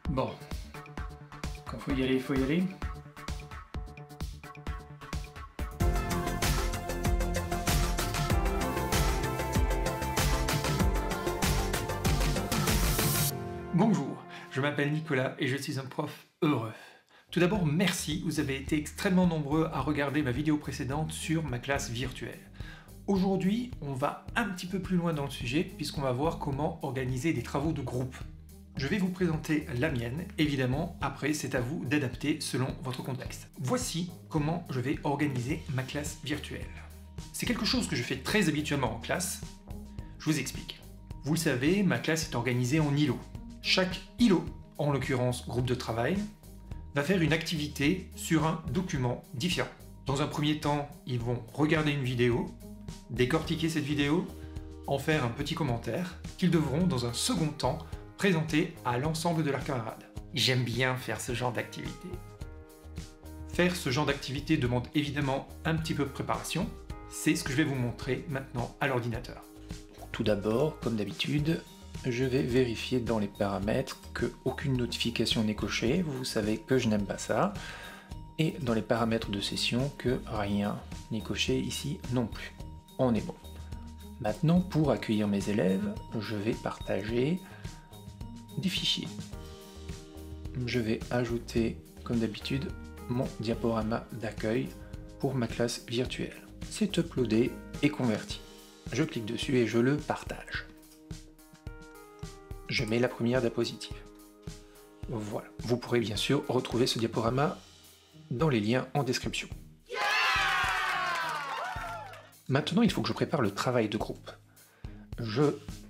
Bon, quand faut y aller, il faut y aller. Bonjour, je m'appelle Nicolas et je suis un prof heureux. Tout d'abord, merci, vous avez été extrêmement nombreux à regarder ma vidéo précédente sur ma classe virtuelle. Aujourd'hui, on va un petit peu plus loin dans le sujet puisqu'on va voir comment organiser des travaux de groupe. Je vais vous présenter la mienne, évidemment, après c'est à vous d'adapter selon votre contexte. Voici comment je vais organiser ma classe virtuelle. C'est quelque chose que je fais très habituellement en classe. Je vous explique. Vous le savez, ma classe est organisée en îlots. Chaque îlot, en l'occurrence groupe de travail, va faire une activité sur un document différent. Dans un premier temps, ils vont regarder une vidéo, décortiquer cette vidéo, en faire un petit commentaire, qu'ils devront dans un second temps présenter à l'ensemble de leurs camarades. J'aime bien faire ce genre d'activité. Faire ce genre d'activité demande évidemment un petit peu de préparation, c'est ce que je vais vous montrer maintenant à l'ordinateur. Tout d'abord, comme d'habitude, je vais vérifier dans les paramètres qu'aucune notification n'est cochée, vous savez que je n'aime pas ça, et dans les paramètres de session que rien n'est coché ici non plus. On est bon. Maintenant, pour accueillir mes élèves, je vais partager des fichiers. Je vais ajouter, comme d'habitude, mon diaporama d'accueil pour ma classe virtuelle. C'est uploadé et converti. Je clique dessus et je le partage. Je mets la première diapositive. Voilà. Vous pourrez bien sûr retrouver ce diaporama dans les liens en description. Maintenant, il faut que je prépare le travail de groupe. Je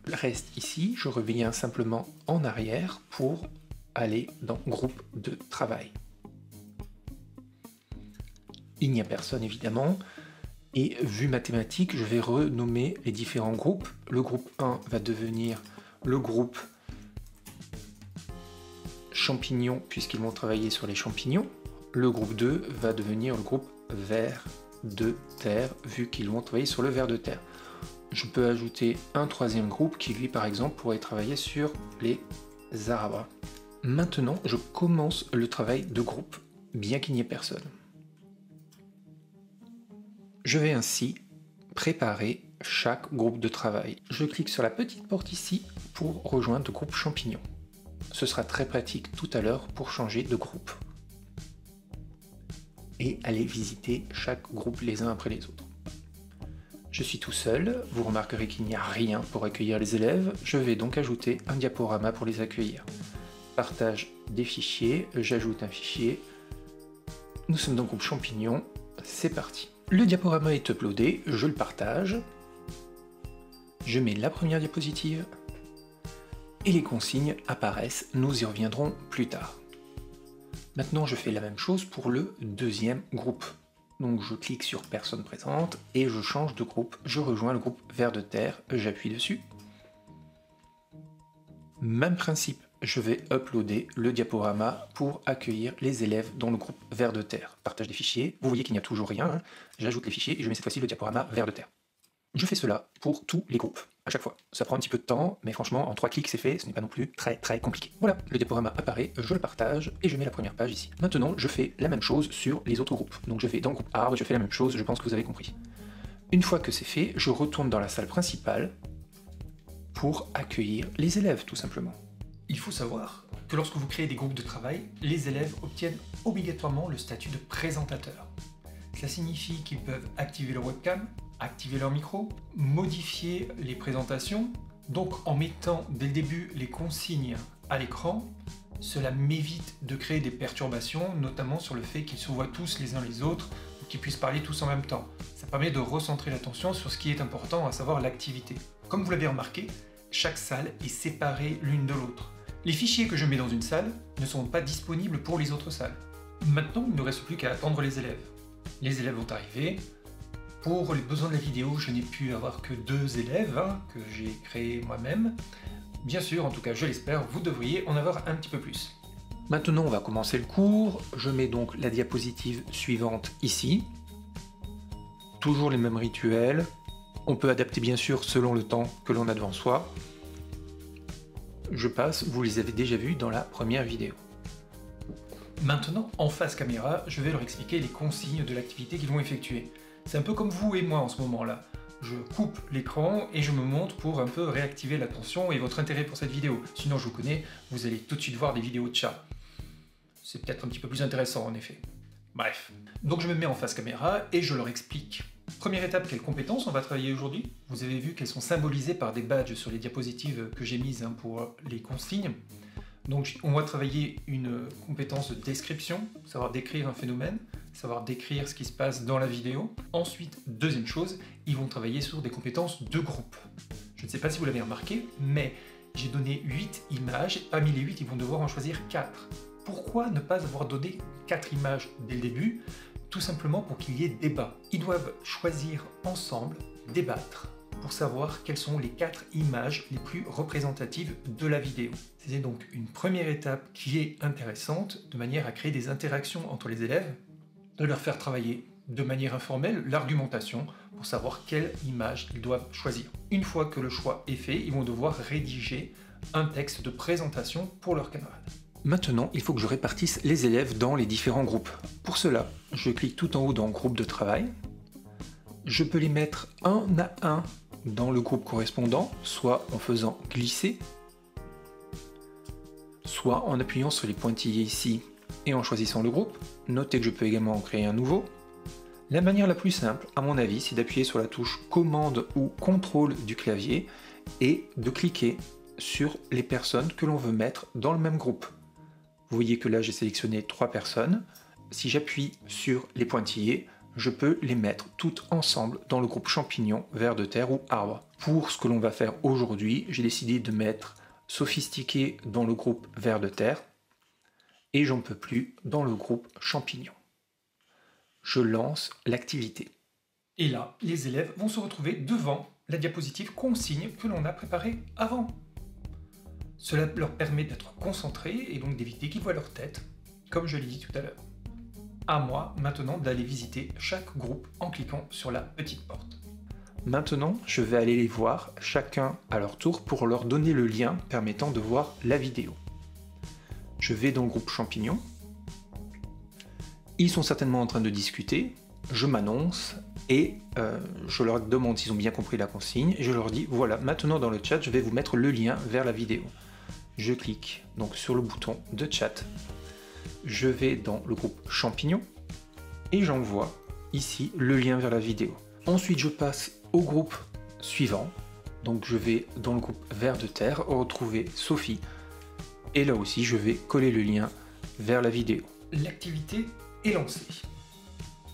reste ici, je reviens simplement en arrière pour aller dans groupe de travail. Il n'y a personne évidemment, et vu ma thématique, je vais renommer les différents groupes. Le groupe 1 va devenir le groupe champignons, puisqu'ils vont travailler sur les champignons. Le groupe 2 va devenir le groupe vers de terre, vu qu'ils vont travailler sur le ver de terre. Je peux ajouter un troisième groupe qui, lui, par exemple, pourrait travailler sur les arbres. Maintenant, je commence le travail de groupe, bien qu'il n'y ait personne. Je vais ainsi préparer chaque groupe de travail. Je clique sur la petite porte ici pour rejoindre le groupe champignons. Ce sera très pratique tout à l'heure pour changer de groupe et aller visiter chaque groupe les uns après les autres. Je suis tout seul, vous remarquerez qu'il n'y a rien pour accueillir les élèves, je vais donc ajouter un diaporama pour les accueillir. Partage des fichiers, j'ajoute un fichier, nous sommes dans le groupe champignons, c'est parti. Le diaporama est uploadé, je le partage, je mets la première diapositive, et les consignes apparaissent, nous y reviendrons plus tard. Maintenant je fais la même chose pour le deuxième groupe. Donc je clique sur personne présente et je change de groupe, je rejoins le groupe ver de terre, j'appuie dessus. Même principe, je vais uploader le diaporama pour accueillir les élèves dans le groupe ver de terre. Partage des fichiers, vous voyez qu'il n'y a toujours rien, hein. J'ajoute les fichiers et je mets cette fois-ci le diaporama ver de terre. Je fais cela pour tous les groupes, à chaque fois. Ça prend un petit peu de temps, mais franchement, en 3 clics c'est fait, ce n'est pas non plus très compliqué. Voilà, le diaporama apparaît, je le partage, et je mets la première page ici. Maintenant, je fais la même chose sur les autres groupes. Donc je vais dans le groupe arbre, je fais la même chose, je pense que vous avez compris. Une fois que c'est fait, je retourne dans la salle principale pour accueillir les élèves, tout simplement. Il faut savoir que lorsque vous créez des groupes de travail, les élèves obtiennent obligatoirement le statut de présentateur. Cela signifie qu'ils peuvent activer leur webcam, activer leur micro, modifier les présentations. Donc en mettant dès le début les consignes à l'écran, cela m'évite de créer des perturbations, notamment sur le fait qu'ils se voient tous les uns les autres ou qu'ils puissent parler tous en même temps. Ça permet de recentrer l'attention sur ce qui est important, à savoir l'activité. Comme vous l'avez remarqué, chaque salle est séparée l'une de l'autre. Les fichiers que je mets dans une salle ne sont pas disponibles pour les autres salles. Maintenant, il ne reste plus qu'à attendre les élèves. Les élèves vont arriver. Pour les besoins de la vidéo, je n'ai pu avoir que 2 élèves que j'ai créés moi-même. Bien sûr, en tout cas je l'espère, vous devriez en avoir un petit peu plus. Maintenant on va commencer le cours, je mets donc la diapositive suivante ici. Toujours les mêmes rituels, on peut adapter bien sûr selon le temps que l'on a devant soi. je passe, vous les avez déjà vus dans la première vidéo. Maintenant, en face caméra, je vais leur expliquer les consignes de l'activité qu'ils vont effectuer. C'est un peu comme vous et moi en ce moment-là. Je coupe l'écran et je me monte pour un peu réactiver l'attention et votre intérêt pour cette vidéo. Sinon, je vous connais, vous allez tout de suite voir des vidéos de chat. C'est peut-être un petit peu plus intéressant en effet. Bref. Donc je me mets en face caméra et je leur explique. Première étape, quelles compétences on va travailler aujourd'hui? Vous avez vu qu'elles sont symbolisées par des badges sur les diapositives que j'ai mises pour les consignes. Donc on va travailler une compétence de description, savoir décrire un phénomène, savoir décrire ce qui se passe dans la vidéo. Ensuite, deuxième chose, ils vont travailler sur des compétences de groupe. Je ne sais pas si vous l'avez remarqué, mais j'ai donné 8 images, et parmi les 8, ils vont devoir en choisir 4. Pourquoi ne pas avoir donné 4 images dès le début? Tout simplement pour qu'il y ait débat. Ils doivent choisir ensemble, débattre, pour savoir quelles sont les 4 images les plus représentatives de la vidéo. C'est donc une première étape qui est intéressante, de manière à créer des interactions entre les élèves, de leur faire travailler de manière informelle l'argumentation pour savoir quelle image ils doivent choisir. Une fois que le choix est fait, ils vont devoir rédiger un texte de présentation pour leurs camarades. Maintenant, il faut que je répartisse les élèves dans les différents groupes. Pour cela, je clique tout en haut dans groupe de travail. Je peux les mettre un à un dans le groupe correspondant, soit en faisant glisser, soit en appuyant sur les pointillés ici et en choisissant le groupe. Notez que je peux également en créer un nouveau. La manière la plus simple, à mon avis, c'est d'appuyer sur la touche commande ou contrôle du clavier et de cliquer sur les personnes que l'on veut mettre dans le même groupe. Vous voyez que là j'ai sélectionné 3 personnes. Si j'appuie sur les pointillés, je peux les mettre toutes ensemble dans le groupe champignon, vers de terre ou arbre. Pour ce que l'on va faire aujourd'hui, j'ai décidé de mettre sophistiqué dans le groupe vers de terre et j'en peux plus dans le groupe champignon. Je lance l'activité. Et là, les élèves vont se retrouver devant la diapositive consigne que l'on a préparée avant. Cela leur permet d'être concentrés et donc d'éviter qu'ils voient leur tête, comme je l'ai dit tout à l'heure. À moi maintenant d'aller visiter chaque groupe en cliquant sur la petite porte. Maintenant, je vais aller les voir chacun à leur tour pour leur donner le lien permettant de voir la vidéo. Je vais dans le groupe champignon. Ils sont certainement en train de discuter. Je m'annonce et je leur demande s'ils ont bien compris la consigne. Et je leur dis, voilà, maintenant dans le chat, je vais vous mettre le lien vers la vidéo. Je clique donc sur le bouton de chat. Je vais dans le groupe champignon et j'envoie ici le lien vers la vidéo. Ensuite, je passe au groupe suivant. Donc je vais dans le groupe vers de terre retrouver Sophie. Et là aussi, je vais coller le lien vers la vidéo. L'activité est lancée.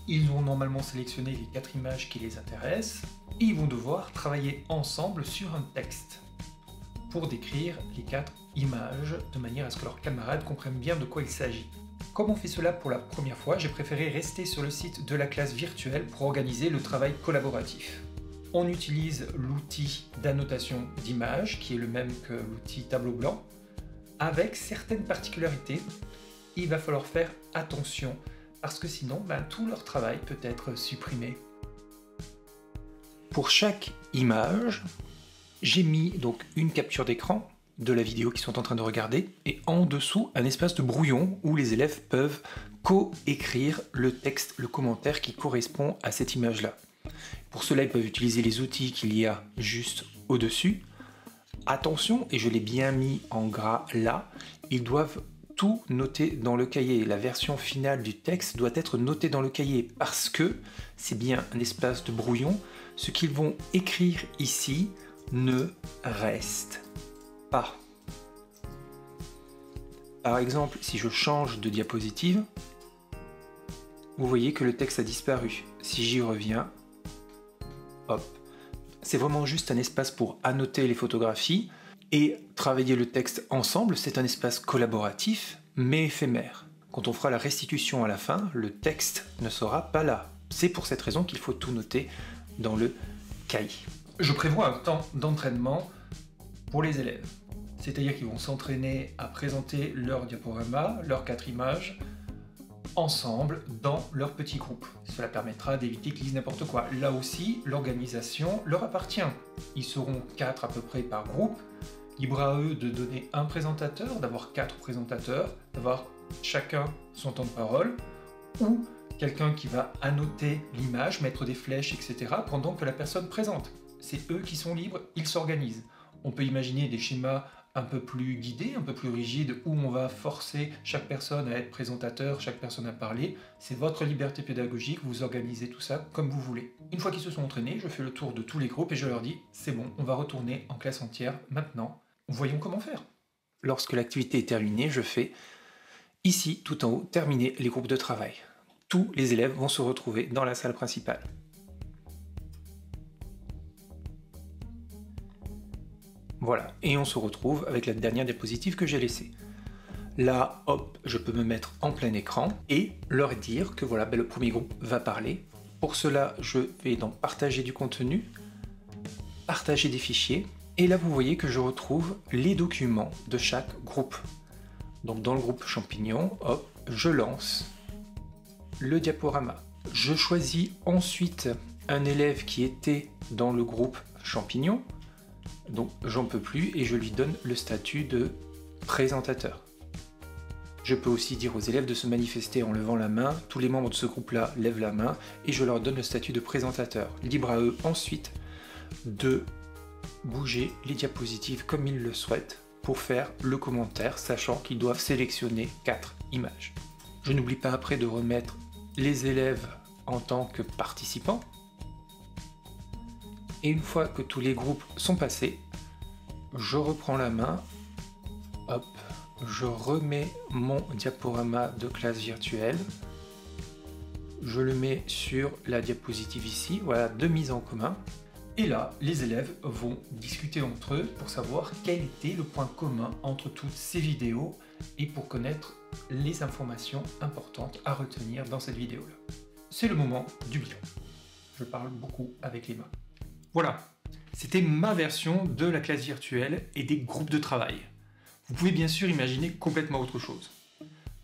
Ils vont normalement sélectionner les 4 images qui les intéressent et ils vont devoir travailler ensemble sur un texte pour décrire les 4 images de manière à ce que leurs camarades comprennent bien de quoi il s'agit. Comme on fait cela pour la première fois, j'ai préféré rester sur le site de la classe virtuelle pour organiser le travail collaboratif. On utilise l'outil d'annotation d'images, qui est le même que l'outil tableau blanc, avec certaines particularités. Il va falloir faire attention, parce que sinon, tout leur travail peut être supprimé. Pour chaque image, j'ai mis donc une capture d'écran de la vidéo qu'ils sont en train de regarder, et en dessous un espace de brouillon où les élèves peuvent co-écrire le texte, le commentaire qui correspond à cette image-là. Pour cela, ils peuvent utiliser les outils qu'il y a juste au-dessus. Attention, et je l'ai bien mis en gras là, ils doivent tout noter dans le cahier. La version finale du texte doit être notée dans le cahier parce que c'est bien un espace de brouillon. Ce qu'ils vont écrire ici ne reste pas. Par exemple, si je change de diapositive, vous voyez que le texte a disparu. Si j'y reviens, hop. C'est vraiment juste un espace pour annoter les photographies et travailler le texte ensemble. C'est un espace collaboratif, mais éphémère. Quand on fera la restitution à la fin, le texte ne sera pas là. C'est pour cette raison qu'il faut tout noter dans le cahier. Je prévois un temps d'entraînement pour les élèves. C'est-à-dire qu'ils vont s'entraîner à présenter leur diaporama, leurs 4 images, ensemble dans leur petit groupe. Cela permettra d'éviter qu'ils disent n'importe quoi. Là aussi, l'organisation leur appartient. Ils seront 4 à peu près par groupe Libre à eux de donner un présentateur, d'avoir 4 présentateurs, d'avoir chacun son temps de parole, ou quelqu'un qui va annoter l'image, mettre des flèches, etc. pendant que la personne présente. C'est eux qui sont libres, ils s'organisent. On peut imaginer des schémas un peu plus guidés, un peu plus rigides, où on va forcer chaque personne à être présentateur, chaque personne à parler. C'est votre liberté pédagogique, vous organisez tout ça comme vous voulez. Une fois qu'ils se sont entraînés, je fais le tour de tous les groupes et je leur dis « c'est bon, on va retourner en classe entière maintenant, voyons comment faire ». Lorsque l'activité est terminée, je fais ici, tout en haut, terminer les groupes de travail. Tous les élèves vont se retrouver dans la salle principale. Voilà, et on se retrouve avec la dernière diapositive que j'ai laissée. Là, hop, je peux me mettre en plein écran et leur dire que voilà, le premier groupe va parler. Pour cela, je vais dans partager du contenu, partager des fichiers, et là vous voyez que je retrouve les documents de chaque groupe. Donc dans le groupe champignon, hop, je lance le diaporama. Je choisis ensuite un élève qui était dans le groupe champignon, donc j'en peux plus et je lui donne le statut de présentateur. Je peux aussi dire aux élèves de se manifester en levant la main, tous les membres de ce groupe-là lèvent la main et je leur donne le statut de présentateur. Libre à eux ensuite de bouger les diapositives comme ils le souhaitent pour faire le commentaire, sachant qu'ils doivent sélectionner 4 images. Je n'oublie pas après de remettre les élèves en tant que participants. Et une fois que tous les groupes sont passés, je reprends la main, hop, je remets mon diaporama de classe virtuelle, je le mets sur la diapositive ici, voilà, de mise en commun. Et là, les élèves vont discuter entre eux pour savoir quel était le point commun entre toutes ces vidéos et pour connaître les informations importantes à retenir dans cette vidéo-là. C'est le moment du bilan. Je parle beaucoup avec les mains. Voilà, c'était ma version de la classe virtuelle et des groupes de travail. Vous pouvez bien sûr imaginer complètement autre chose.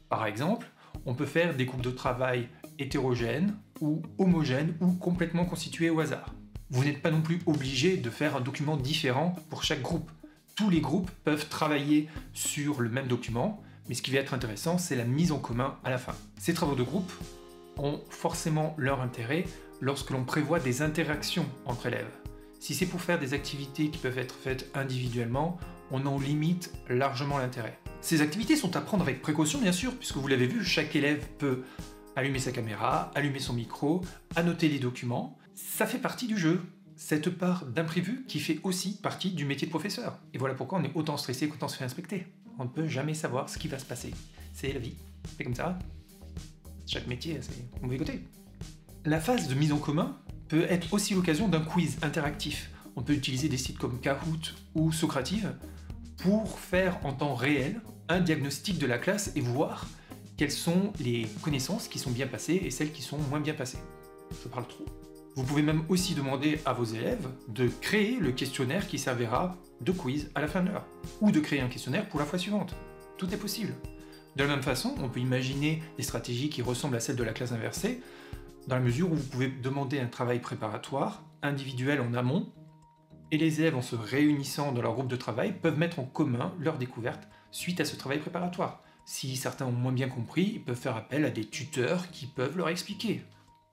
Par exemple, on peut faire des groupes de travail hétérogènes ou homogènes ou complètement constitués au hasard. Vous n'êtes pas non plus obligé de faire un document différent pour chaque groupe. Tous les groupes peuvent travailler sur le même document, mais ce qui va être intéressant, c'est la mise en commun à la fin. Ces travaux de groupe ont forcément leur intérêt lorsque l'on prévoit des interactions entre élèves. Si c'est pour faire des activités qui peuvent être faites individuellement, on en limite largement l'intérêt. Ces activités sont à prendre avec précaution bien sûr, puisque vous l'avez vu, chaque élève peut allumer sa caméra, allumer son micro, annoter les documents. Ça fait partie du jeu, cette part d'imprévu qui fait aussi partie du métier de professeur. Et voilà pourquoi on est autant stressé quand on se fait inspecter. On ne peut jamais savoir ce qui va se passer. C'est la vie, c'est comme ça. Chaque métier, c'est on veut côté. La phase de mise en commun peut être aussi l'occasion d'un quiz interactif. On peut utiliser des sites comme Kahoot ou Socrative pour faire en temps réel un diagnostic de la classe et voir quelles sont les connaissances qui sont bien passées et celles qui sont moins bien passées. Je parle trop. Vous pouvez même aussi demander à vos élèves de créer le questionnaire qui servira de quiz à la fin de l'heure, ou de créer un questionnaire pour la fois suivante. Tout est possible. De la même façon, on peut imaginer des stratégies qui ressemblent à celles de la classe inversée, dans la mesure où vous pouvez demander un travail préparatoire, individuel en amont, et les élèves, en se réunissant dans leur groupe de travail, peuvent mettre en commun leurs découvertes suite à ce travail préparatoire. Si certains ont moins bien compris, ils peuvent faire appel à des tuteurs qui peuvent leur expliquer.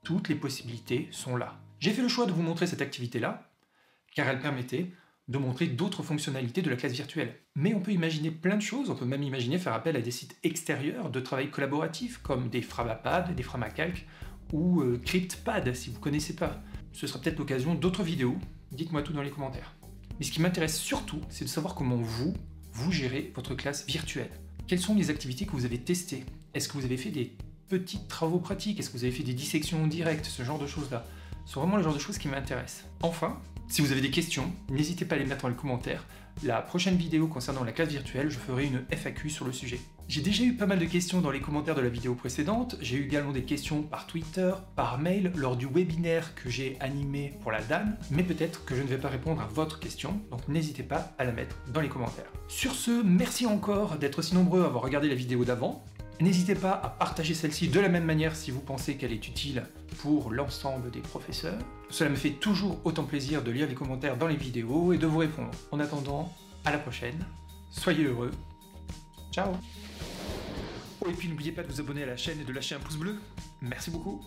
Toutes les possibilités sont là. J'ai fait le choix de vous montrer cette activité-là, car elle permettait de montrer d'autres fonctionnalités de la classe virtuelle. Mais on peut imaginer plein de choses, on peut même imaginer faire appel à des sites extérieurs de travail collaboratif, comme des Framapad, des Framacalc, ou CryptPad, si vous ne connaissez pas. Ce sera peut-être l'occasion d'autres vidéos, dites-moi tout dans les commentaires. Mais ce qui m'intéresse surtout, c'est de savoir comment vous gérez votre classe virtuelle. Quelles sont les activités que vous avez testées? Est-ce que vous avez fait des petits travaux pratiques? Est-ce que vous avez fait des dissections en direct? Ce genre de choses-là. C'est vraiment le genre de choses qui m'intéressent. Enfin, si vous avez des questions, n'hésitez pas à les mettre dans les commentaires. La prochaine vidéo concernant la classe virtuelle, je ferai une FAQ sur le sujet. J'ai déjà eu pas mal de questions dans les commentaires de la vidéo précédente, j'ai eu également des questions par Twitter, par mail, lors du webinaire que j'ai animé pour la DAN, mais peut-être que je ne vais pas répondre à votre question, donc n'hésitez pas à la mettre dans les commentaires. Sur ce, merci encore d'être si nombreux à avoir regardé la vidéo d'avant. N'hésitez pas à partager celle-ci de la même manière si vous pensez qu'elle est utile pour l'ensemble des professeurs. Cela me fait toujours autant plaisir de lire les commentaires dans les vidéos et de vous répondre. En attendant, À la prochaine, soyez heureux. Ciao! Oh, et puis n'oubliez pas de vous abonner à la chaîne et de lâcher un pouce bleu. Merci beaucoup.